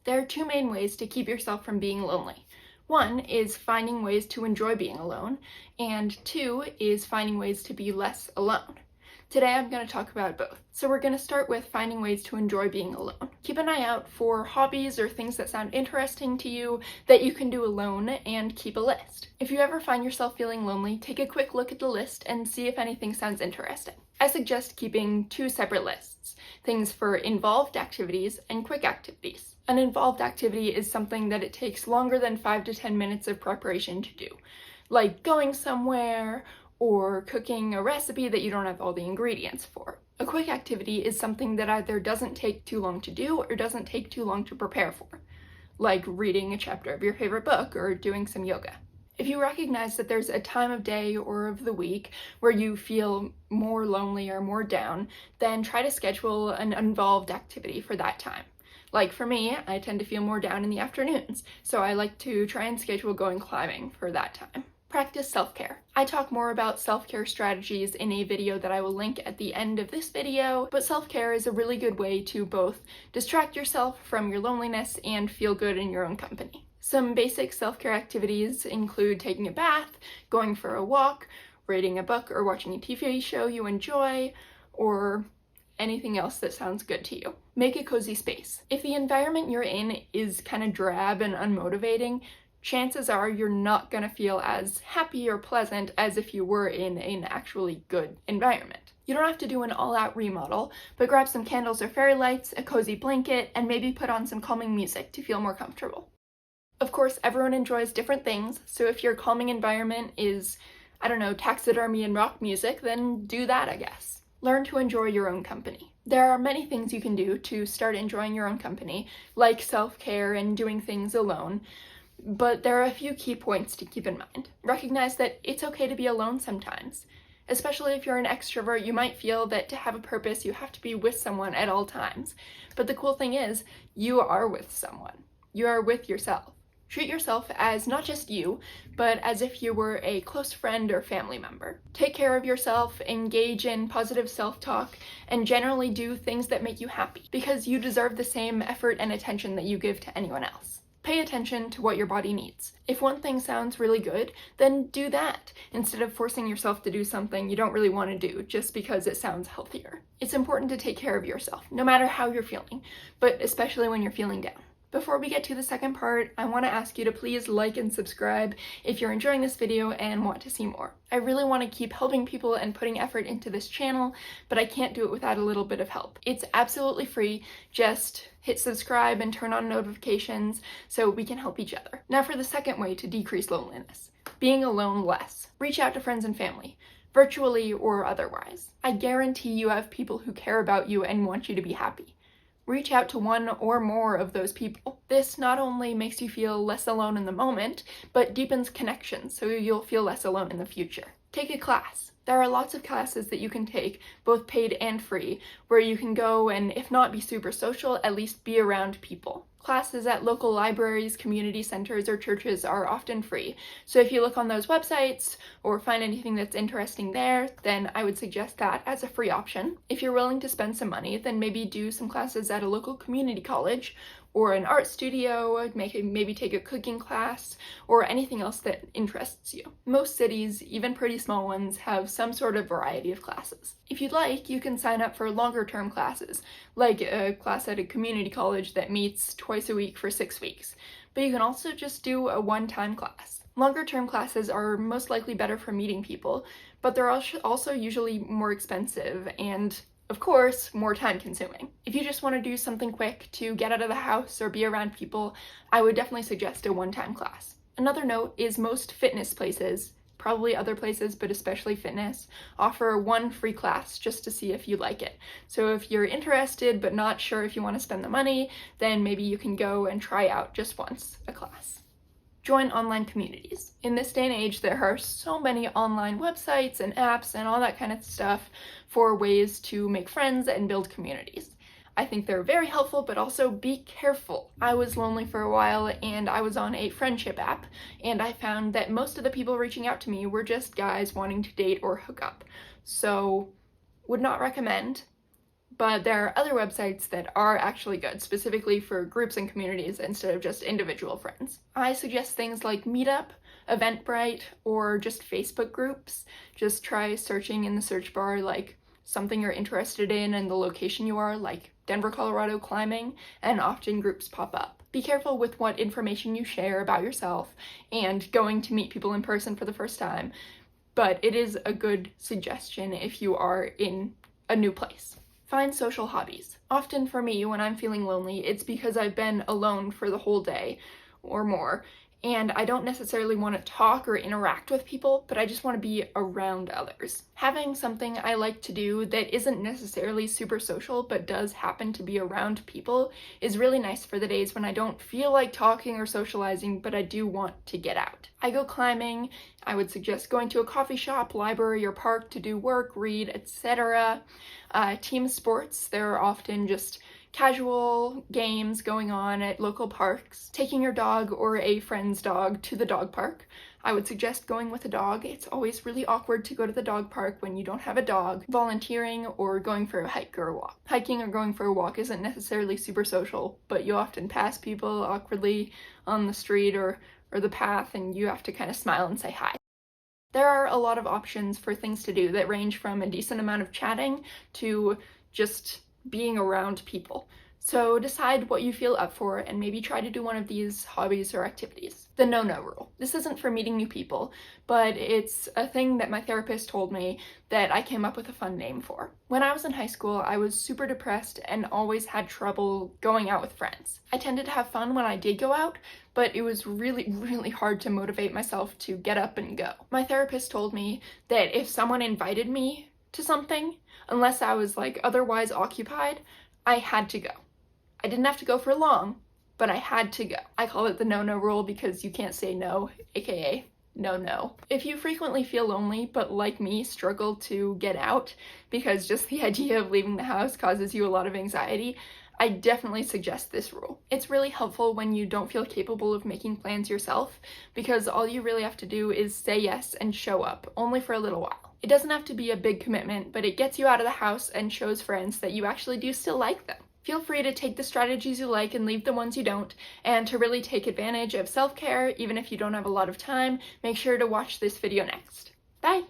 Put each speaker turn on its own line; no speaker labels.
There are two main ways to keep yourself from being lonely. One is finding ways to enjoy being alone, and two is finding ways to be less alone. Today I'm going to talk about both. So we're going to start with finding ways to enjoy being alone. Keep an eye out for hobbies or things that sound interesting to you that you can do alone, and keep a list. If you ever find yourself feeling lonely, take a quick look at the list and see if anything sounds interesting. I suggest keeping two separate lists, things for involved activities and quick activities. An involved activity is something that it takes longer than 5 to 10 minutes of preparation to do, like going somewhere or cooking a recipe that you don't have all the ingredients for. A quick activity is something that either doesn't take too long to do or doesn't take too long to prepare for, like reading a chapter of your favorite book or doing some yoga. If you recognize that there's a time of day or of the week where you feel more lonely or more down, then try to schedule an involved activity for that time. Like for me, I tend to feel more down in the afternoons, so I like to try and schedule going climbing for that time. Practice self-care. I talk more about self-care strategies in a video that I will link at the end of this video, but self-care is a really good way to both distract yourself from your loneliness and feel good in your own company. Some basic self-care activities include taking a bath, going for a walk, reading a book or watching a TV show you enjoy, or anything else that sounds good to you. Make a cozy space. If the environment you're in is kind of drab and unmotivating, chances are you're not going to feel as happy or pleasant as if you were in an actually good environment. You don't have to do an all-out remodel, but grab some candles or fairy lights, a cozy blanket, and maybe put on some calming music to feel more comfortable. Of course, everyone enjoys different things, so if your calming environment is, I don't know, taxidermy and rock music, then do that, I guess. Learn to enjoy your own company. There are many things you can do to start enjoying your own company, like self-care and doing things alone, but there are a few key points to keep in mind. Recognize that it's okay to be alone sometimes. Especially if you're an extrovert, you might feel that to have a purpose, you have to be with someone at all times. But the cool thing is, you are with someone. You are with yourself. Treat yourself as not just you, but as if you were a close friend or family member. Take care of yourself, engage in positive self-talk, and generally do things that make you happy, because you deserve the same effort and attention that you give to anyone else. Pay attention to what your body needs. If one thing sounds really good, then do that, instead of forcing yourself to do something you don't really want to do just because it sounds healthier. It's important to take care of yourself, no matter how you're feeling, but especially when you're feeling down. Before we get to the second part, I want to ask you to please like and subscribe if you're enjoying this video and want to see more. I really want to keep helping people and putting effort into this channel, but I can't do it without a little bit of help. It's absolutely free, just hit subscribe and turn on notifications so we can help each other. Now for the second way to decrease loneliness, being alone less. Reach out to friends and family, virtually or otherwise. I guarantee you have people who care about you and want you to be happy. Reach out to one or more of those people. This not only makes you feel less alone in the moment, but deepens connections so you'll feel less alone in the future. Take a class. There are lots of classes that you can take, both paid and free, where you can go and, if not be super social, at least be around people. Classes at local libraries, community centers, or churches are often free, so if you look on those websites or find anything that's interesting there, then I would suggest that as a free option. If you're willing to spend some money, then maybe do some classes at a local community college or an art studio, maybe take a cooking class, or anything else that interests you. Most cities, even pretty small ones, have some sort of variety of classes. If you'd like, you can sign up for longer-term classes, like a class at a community college that meets twice a week for 6 weeks. But you can also just do a one-time class. Longer-term classes are most likely better for meeting people, but they're also usually more expensive and, of course, more time-consuming. If you just want to do something quick to get out of the house or be around people, I would definitely suggest a one-time class. Another note is most fitness places, probably other places, but especially fitness, offer one free class just to see if you like it. So if you're interested but not sure if you want to spend the money, then maybe you can go and try out just once a class. Join online communities. In this day and age, there are so many online websites and apps and all that kind of stuff for ways to make friends and build communities. I think they're very helpful, but also be careful. I was lonely for a while and I was on a friendship app, and I found that most of the people reaching out to me were just guys wanting to date or hook up. So, would not recommend, but there are other websites that are actually good, specifically for groups and communities instead of just individual friends. I suggest things like Meetup, Eventbrite, or just Facebook groups. Just try searching in the search bar like something you're interested in and the location you are, like Denver, Colorado climbing, and often groups pop up. Be careful with what information you share about yourself and going to meet people in person for the first time, but it is a good suggestion if you are in a new place. Find social hobbies. Often for me, when I'm feeling lonely, it's because I've been alone for the whole day or more, and I don't necessarily want to talk or interact with people, but I just want to be around others. Having something I like to do that isn't necessarily super social but does happen to be around people is really nice for the days when I don't feel like talking or socializing, but I do want to get out. I go climbing. I would suggest going to a coffee shop, library, or park to do work, read, etc. Team sports, there are often just casual games going on at local parks. Taking your dog or a friend's dog to the dog park. I would suggest going with a dog. It's always really awkward to go to the dog park when you don't have a dog. Volunteering or going for a hike or a walk. Hiking or going for a walk isn't necessarily super social, but you often pass people awkwardly on the street or the path, and you have to kind of smile and say hi. There are a lot of options for things to do that range from a decent amount of chatting to just being around people. So decide what you feel up for and maybe try to do one of these hobbies or activities. The no-no rule. This isn't for meeting new people, but it's a thing that my therapist told me that I came up with a fun name for. When I was in high school, I was super depressed and always had trouble going out with friends. I tended to have fun when I did go out, but it was really, really hard to motivate myself to get up and go. My therapist told me that if someone invited me to something, unless I was like otherwise occupied, I had to go. I didn't have to go for long, but I had to go. I call it the no-no rule because you can't say no, aka no. If you frequently feel lonely, but like me, struggle to get out because just the idea of leaving the house causes you a lot of anxiety, I definitely suggest this rule. It's really helpful when you don't feel capable of making plans yourself because all you really have to do is say yes and show up, only for a little while. It doesn't have to be a big commitment, but it gets you out of the house and shows friends that you actually do still like them. Feel free to take the strategies you like and leave the ones you don't, and to really take advantage of self-care, even if you don't have a lot of time, make sure to watch this video next. Bye!